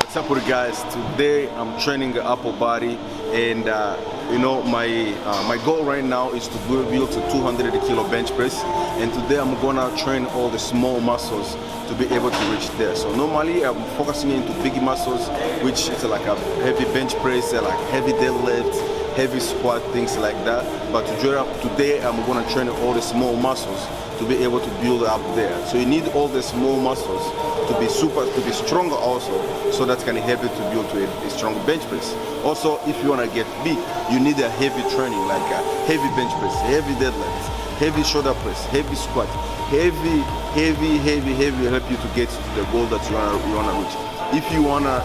What's up with you guys? Today I'm training the upper body, and my goal right now is to build to 200 kilo bench press, and today I'm gonna train all the small muscles to be able to reach there. So normally I'm focusing into big muscles, which is like a heavy bench press, like heavy deadlift, heavy squat, things like that. But today I'm gonna train all the small muscles to be able to build up there. So you need all the small muscles to be stronger also, so that can help you to build to a strong bench press. Also, if you want to get big, you need a heavy training, like a heavy bench press, heavy deadlifts, heavy shoulder press, heavy squat, heavy help you to get to the goal that you wanna reach. If you wanna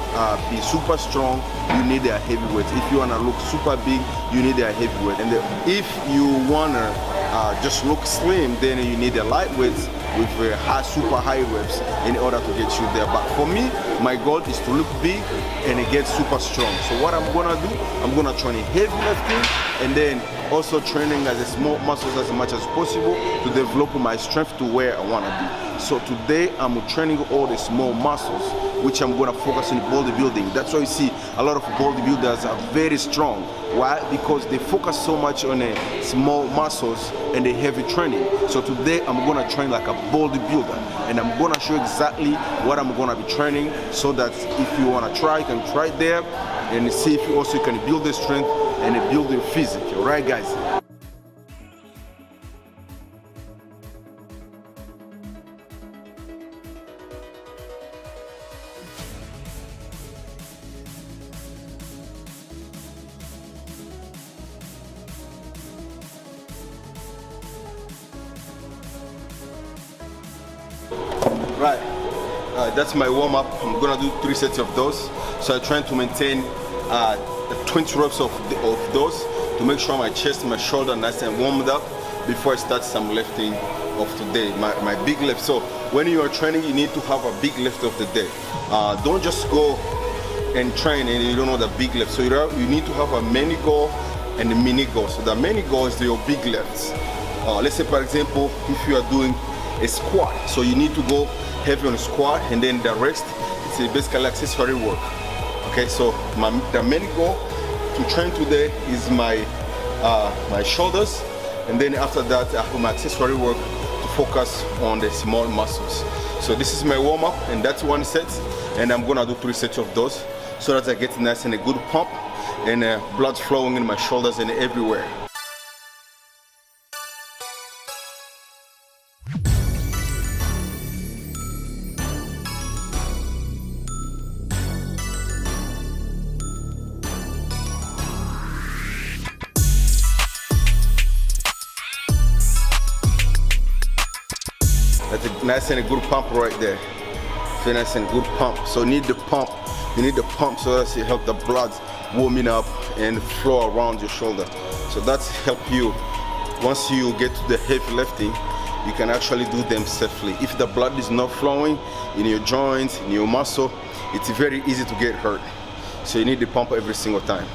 be super strong, you need a heavy weight. If you wanna look super big, you need a heavy weight. And if you wanna just look slim, then you need a lightweight with super high reps in order to get you there. But for me, my goal is to look big and get super strong. So what I'm gonna do, I'm gonna train heavy lifting, and then also training as a small muscles as much as possible to develop my strength to where I wanna be. So today I'm training all the small muscles, which I'm gonna focus on bodybuilding. That's why you see a lot of bodybuilders are very strong. Why? Because they focus so much on the small muscles and the heavy training. So today I'm gonna train like a bodybuilder, and I'm gonna show exactly what I'm gonna be training, so that if you wanna try, you can try it there and see if you also can build the strength and build your physique. All right, guys? Right, that's my warm-up. I'm gonna do 3 sets of those. So I try to maintain 20 reps of those to make sure my chest and my shoulder are nice and warmed up before I start some lifting of today, my big lift. So when you are training, you need to have a big lift of the day. Don't just go and train and you don't know the big lift. So you need to have a mini goal and a mini goal. So the mini goal is your big lifts. Let's say, for example, if you are doing a squat, so you need to go heavy on a squat, and then the rest is basically accessory work. Okay, so the main goal to train today is my shoulders, and then after that I have my accessory work to focus on the small muscles. So this is my warm-up, and that's 1 set, and I'm gonna do 3 sets of those so that I get nice and a good pump and blood flowing in my shoulders and everywhere. That's a nice and a good pump right there. Feel nice and good pump. So you need the pump. You need the pump so that it help the blood warming up and flow around your shoulder. So that's help you. Once you get to the heavy lifting, you can actually do them safely. If the blood is not flowing in your joints, in your muscle, it's very easy to get hurt. So you need the pump every single time.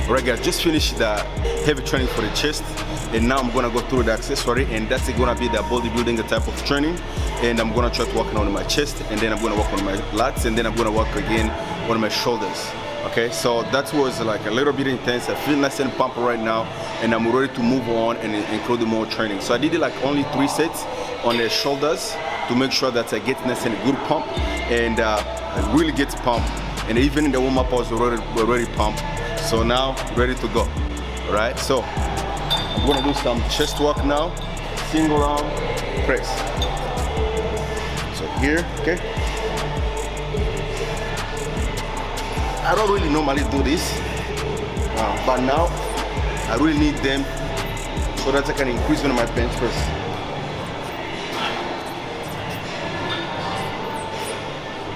Alright guys, just finished the heavy training for the chest, and now I'm gonna go through the accessory, and that's gonna be the bodybuilding type of training. And I'm gonna try to work on my chest, and then I'm gonna work on my lats, and then I'm gonna work again on my shoulders. Okay, so that was like a little bit intense. I feel nice and pumped right now, and I'm ready to move on and include more training. So I did like only 3 sets on the shoulders to make sure that I get nice and good pump, and I really get pumped. And even in the warm-up I was already pumped. So now ready to go. All right, so I'm gonna do some chest work now. Single arm press. So here, okay. I don't really normally do this, but now I really need them so that I can increase on my bench press.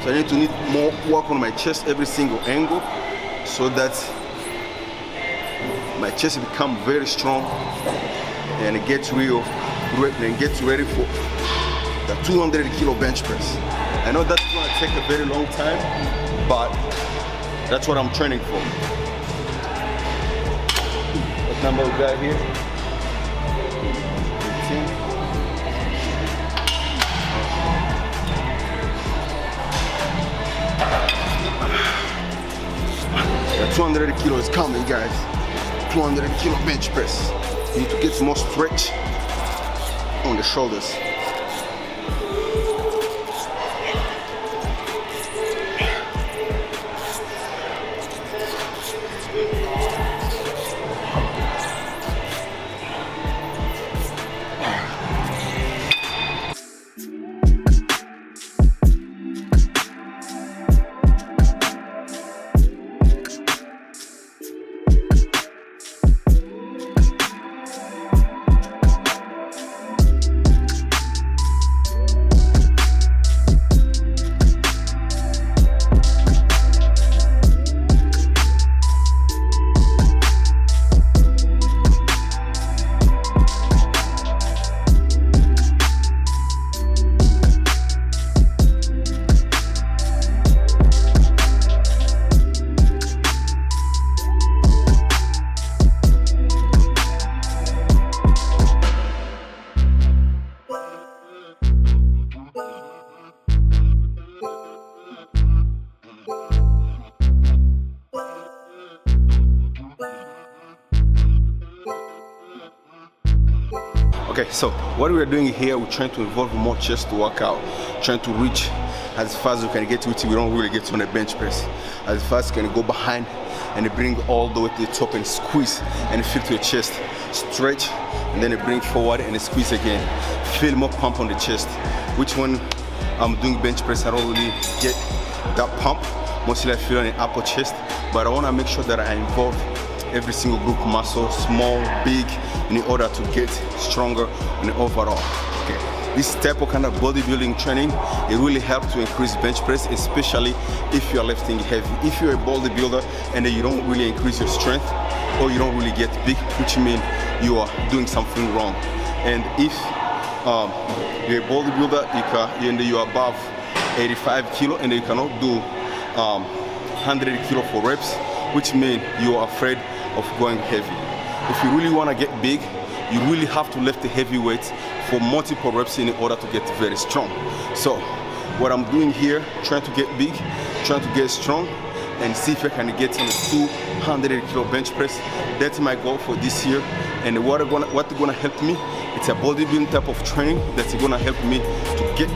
So I need more work on my chest every single angle so that my chest become very strong and it gets real and gets ready for the 200 kilo bench press. I know that's gonna take a very long time, but that's what I'm training for. What number we got here? 15. The 200 kilo is coming, guys. 200 kilo bench press. You need to get more stretch on the shoulders. Okay, so what we're doing here, we're trying to involve more chest workout, trying to reach as fast as we can get to it. We don't really get on the bench press. As fast as we can go behind and bring all the way to the top and squeeze and feel to your chest. Stretch and then bring forward and squeeze again. Feel more pump on the chest. Which when I'm doing bench press, I don't really get that pump. Mostly I feel on the upper chest, but I want to make sure that I involve every single group muscle, small, big, in order to get stronger and overall. Okay. This type of kind of bodybuilding training, it really helps to increase bench press, especially if you are lifting heavy. If you're a bodybuilder and you don't really increase your strength, or you don't really get big, which means you are doing something wrong. And if you're a bodybuilder and you're above 85 kilo and you cannot do 100 kilo for reps, which means you are afraid of going heavy. If you really want to get big, you really have to lift the heavy weights for multiple reps in order to get very strong. So what I'm doing here, trying to get big, trying to get strong, and see if I can get in a 200 kilo bench press. That's my goal for this year. And what's gonna help me, it's a bodybuilding type of training that's gonna help me to get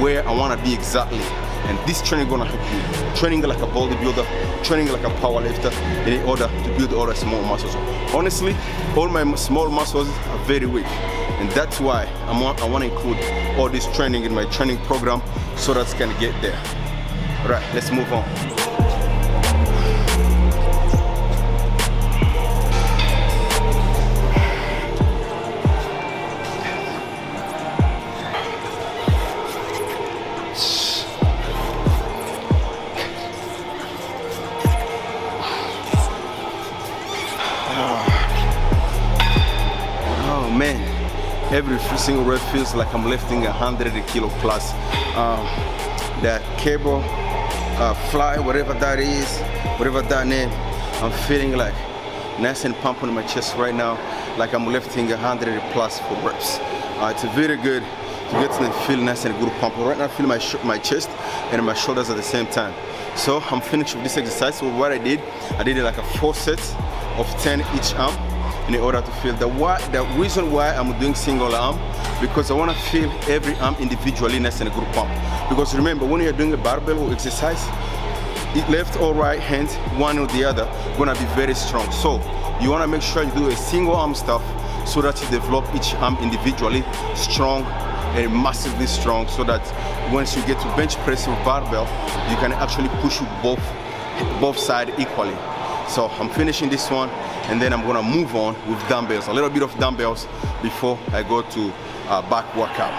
where I wanna be exactly. And this training gonna help me. Training like a bodybuilder, training like a powerlifter in order to build all the small muscles. Honestly, all my small muscles are very weak. And that's why I want to include all this training in my training program so that I can get there. All right, let's move on. Man, every single rep feels like I'm lifting 100 kilo plus. That cable, fly, whatever that is, whatever that name, I'm feeling like nice and pumping my chest right now, like I'm lifting 100 plus for reps. It's very good to get to feel nice and good pump. Right now I feel my chest and my shoulders at the same time. So I'm finished with this exercise. So what I did like a 4 sets of 10 each arm in order to feel. The reason why I'm doing single arm, because I want to feel every arm individually nice and good pump. Because remember, when you're doing a barbell exercise, left or right hand, one or the other, gonna be very strong. So you wanna make sure you do a single arm stuff so that you develop each arm individually strong and massively strong, so that once you get to bench press with barbell, you can actually push both sides equally. So I'm finishing this one, and then I'm gonna move on with dumbbells, a little bit of dumbbells before I go to back workout.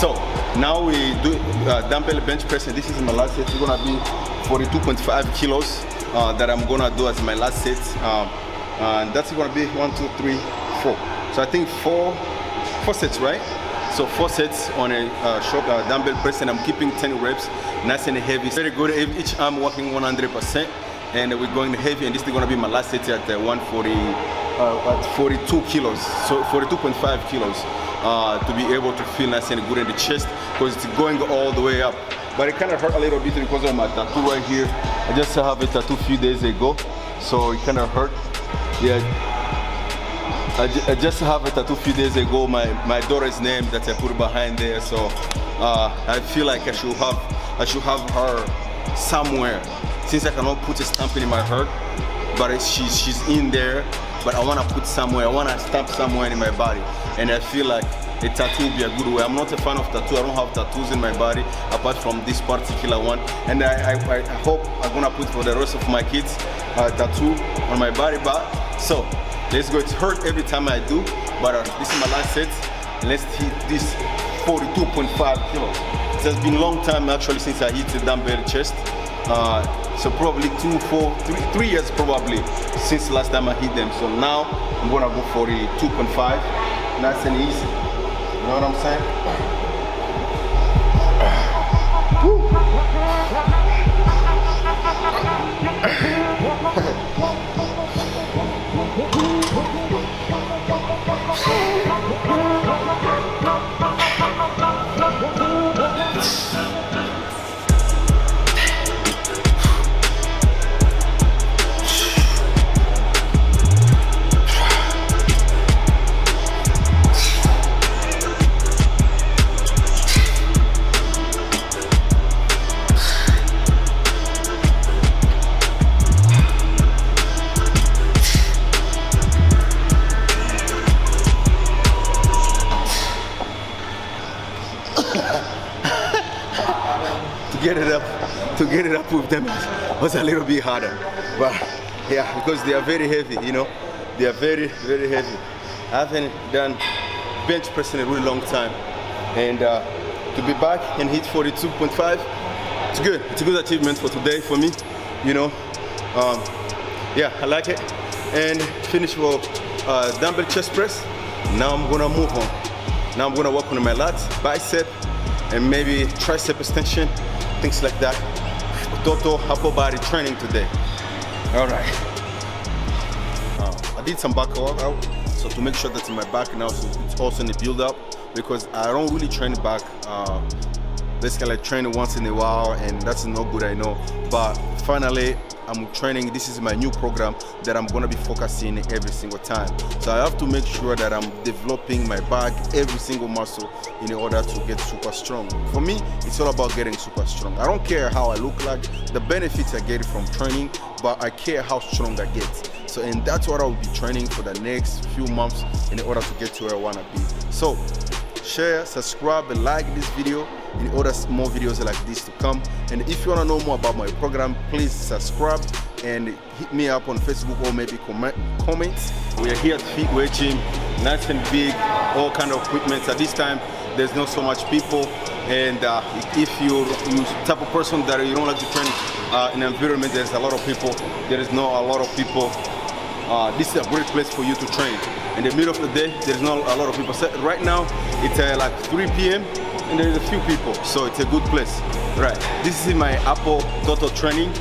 So now we do dumbbell bench press, and this is my last set. It's gonna be 42.5 kilos that I'm gonna do as my last set, and that's gonna be 1, 2, 3, 4. So I think four sets, right? So 4 sets on a short dumbbell press, and I'm keeping 10 reps, nice and heavy. Very good. Each arm working 100%, and we're going heavy. And this is gonna be my last set at 140, at 42 kilos. So 42.5 kilos. To be able to feel nice and good in the chest, because it's going all the way up. But it kind of hurt a little bit because of my tattoo right here. I just have a tattoo a few days ago, so it kind of hurt. Yeah, I just have a tattoo a few days ago, my daughter's name that I put behind there. So I feel like I should have her somewhere, since I cannot put a stamp in my heart, but she's in there. But I want to put somewhere, I want to stamp somewhere in my body, and I feel like a tattoo would be a good way. I'm not a fan of tattoo. I don't have tattoos in my body apart from this particular one, and I hope I'm gonna put for the rest of my kids a tattoo on my body. But so let's go. It hurts every time I do, but this is my last set. Let's hit this 42.5 kilos. It has been a long time actually since I hit the dumbbell chest. So probably 3 years probably since last time I hit them. So now I'm gonna go 42.5, nice and easy. You know what I'm saying? To get it up with them was a little bit harder, but yeah, because they are very heavy, you know, they are very, very heavy. I haven't done bench press in a really long time, and to be back and hit 42.5, it's good. It's a good achievement for today for me, you know. Yeah, I like it. And finish with dumbbell chest press. Now I'm gonna move on. Now I'm gonna work on my lats, bicep, and maybe tricep extension, things like that. Total upper body training today. All right. I did some back workout, so to make sure that in my back now, so it's also in the build up, because I don't really train back. Basically, I train once in a while, and that's no good, I know. But finally, I'm training. This is my new program that I'm gonna be focusing every single time. So I have to make sure that I'm developing my back, every single muscle, in order to get super strong. For me, it's all about getting super strong. I don't care how I look like, the benefits I get from training, but I care how strong I get. So, and that's what I will be training for the next few months in order to get to where I wanna be. So, share, subscribe, and like this video in order more videos like this to come. And if you want to know more about my program, please subscribe and hit me up on Facebook or maybe comments. We are here at Fitwhey Gym, nice and big, all kind of equipment. At this time, there's not so much people, and if you're type of person that you don't like to train in an environment there's a lot of people, there is not a lot of people, this is a great place for you to train. In the middle of the day, there's not a lot of people. So right now, it's like 3 p.m. and there's a few people, so it's a good place. Right, this is my Apple total training,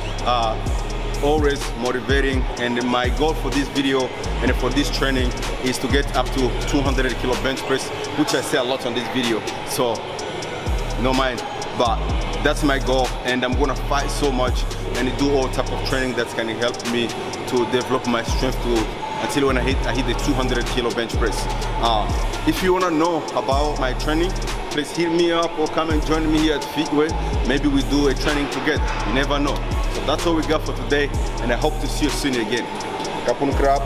always motivating, and my goal for this video and for this training is to get up to 200 kilo bench press, which I say a lot on this video, so no mind, but that's my goal, and I'm gonna fight so much and do all type of training that's gonna help me to develop my strength until when I hit the 200 kilo bench press. If you wanna know about my training, please hit me up or come and join me here at Fitwhey. Maybe we do a training together, you never know. So that's all we got for today, and I hope to see you soon again. Kapun krap.